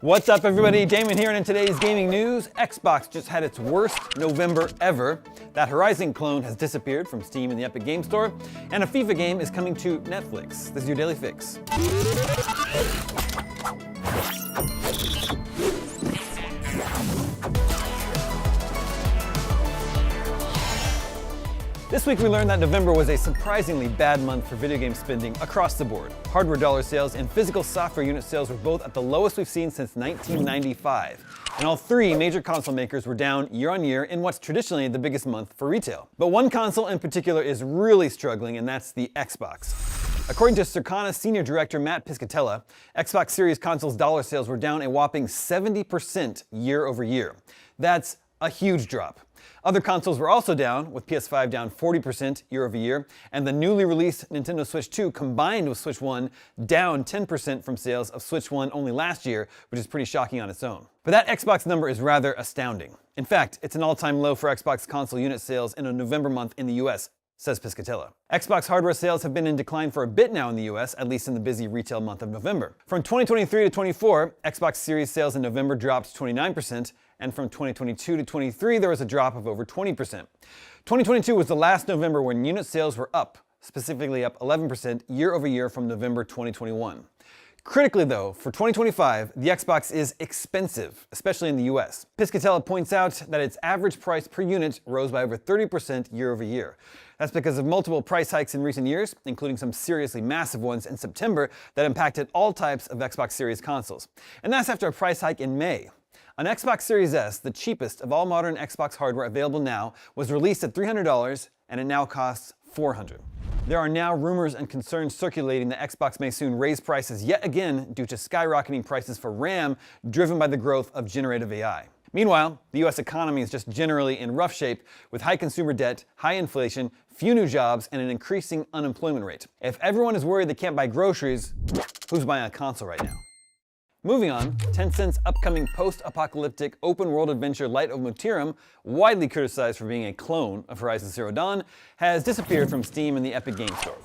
What's up, everybody? Damon here, and in today's gaming news, Xbox just had its worst November ever. That Horizon clone has disappeared from Steam and the Epic Game Store, and a FIFA game is coming to Netflix. This is your Daily Fix. This week we learned that November was a surprisingly bad month for video game spending across the board. Hardware dollar sales and physical software unit sales were both at the lowest we've seen since 1995. And all three major console makers were down year on year in what's traditionally the biggest month for retail. But one console in particular is really struggling, and that's the Xbox. According to Circana senior director Matt Piscatella, Xbox Series consoles dollar sales were down a whopping 70% year over year. That's a huge drop. Other consoles were also down, with PS5 down 40% year over year, and the newly released Nintendo Switch 2 combined with Switch 1 down 10% from sales of Switch 1 only last year, which is pretty shocking on its own. But that Xbox number is rather astounding. In fact, it's an all-time low for Xbox console unit sales in a November month in the US, says Piscatella. Xbox hardware sales have been in decline for a bit now in the US, at least in the busy retail month of November. From 2023 to 24, Xbox Series sales in November dropped 29%, and from 2022 to 23, there was a drop of over 20%. 2022 was the last November when unit sales were up, specifically up 11% year over year from November 2021. Critically though, for 2025, the Xbox is expensive, especially in the US. Piscatella points out that its average price per unit rose by over 30% year over year. That's because of multiple price hikes in recent years, including some seriously massive ones in September that impacted all types of Xbox Series consoles. And that's after a price hike in May. An Xbox Series S, the cheapest of all modern Xbox hardware available now, was released at $300, and it now costs $400. There are now rumors and concerns circulating that Xbox may soon raise prices yet again due to skyrocketing prices for RAM driven by the growth of generative AI. Meanwhile, the US economy is just generally in rough shape, with high consumer debt, high inflation, few new jobs, and an increasing unemployment rate. If everyone is worried they can't buy groceries, who's buying a console right now? Moving on, Tencent's upcoming post-apocalyptic open-world adventure Light of Motiram, widely criticized for being a clone of Horizon Zero Dawn, has disappeared from Steam and the Epic Game Store.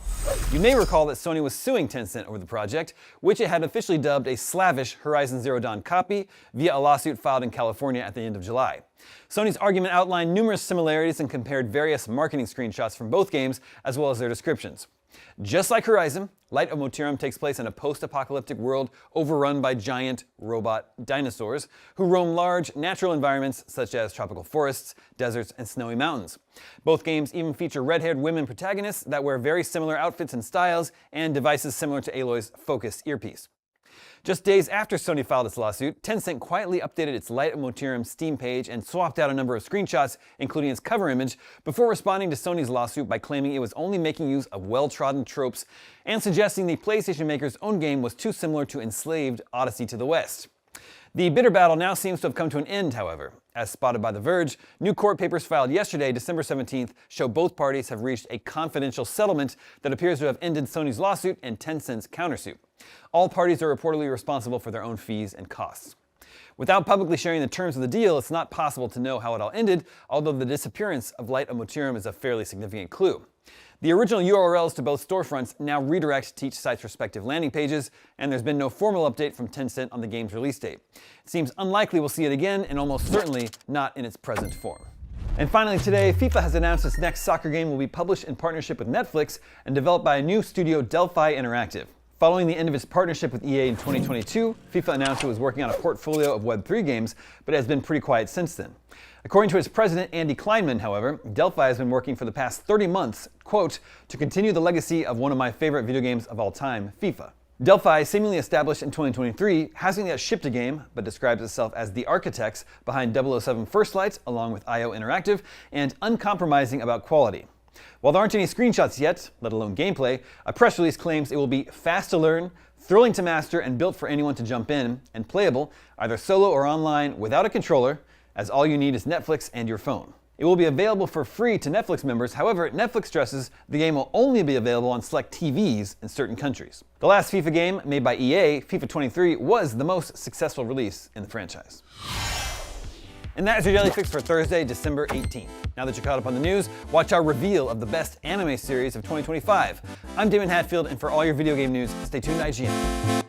You may recall that Sony was suing Tencent over the project, which it had officially dubbed a slavish Horizon Zero Dawn copy via a lawsuit filed in California at the end of July. Sony's argument outlined numerous similarities and compared various marketing screenshots from both games, as well as their descriptions. Just like Horizon, Light of Motiram takes place in a post-apocalyptic world overrun by giant robot dinosaurs who roam large natural environments such as tropical forests, deserts, and snowy mountains. Both games even feature red-haired women protagonists that wear very similar outfits and styles, and devices similar to Aloy's Focus earpiece. Just days after Sony filed its lawsuit, Tencent quietly updated its Light of Motiram Steam page and swapped out a number of screenshots, including its cover image, before responding to Sony's lawsuit by claiming it was only making use of well-trodden tropes and suggesting the PlayStation maker's own game was too similar to enslaved Odyssey to the West. The bitter battle now seems to have come to an end, however. As spotted by The Verge, new court papers filed yesterday, December 17th, show both parties have reached a confidential settlement that appears to have ended Sony's lawsuit and Tencent's countersuit. All parties are reportedly responsible for their own fees and costs. Without publicly sharing the terms of the deal, it's not possible to know how it all ended, although the disappearance of Light of Motiram is a fairly significant clue. The original URLs to both storefronts now redirect to each site's respective landing pages, and there's been no formal update from Tencent on the game's release date. It seems unlikely we'll see it again, and almost certainly not in its present form. And finally today, FIFA has announced its next soccer game will be published in partnership with Netflix and developed by a new studio, Delphi Interactive. Following the end of its partnership with EA in 2022, FIFA announced it was working on a portfolio of Web3 games, but has been pretty quiet since then. According to its president, Andy Kleinman, however, Delphi has been working for the past 30 months, quote, to continue the legacy of one of my favorite video games of all time, FIFA. Delphi, seemingly established in 2023, hasn't yet shipped a game, but describes itself as the architects behind 007 First Light, along with IO Interactive, and uncompromising about quality. While there aren't any screenshots yet, let alone gameplay, a press release claims it will be fast to learn, thrilling to master, and built for anyone to jump in, and playable, either solo or online without a controller, as all you need is Netflix and your phone. It will be available for free to Netflix members. However, Netflix stresses the game will only be available on select TVs in certain countries. The last FIFA game, made by EA, FIFA 23, was the most successful release in the franchise. And that is your Daily Fix for Thursday, December 18th. Now that you're caught up on the news, watch our reveal of the best anime series of 2025. I'm Damon Hatfield, and for all your video game news, stay tuned to IGN.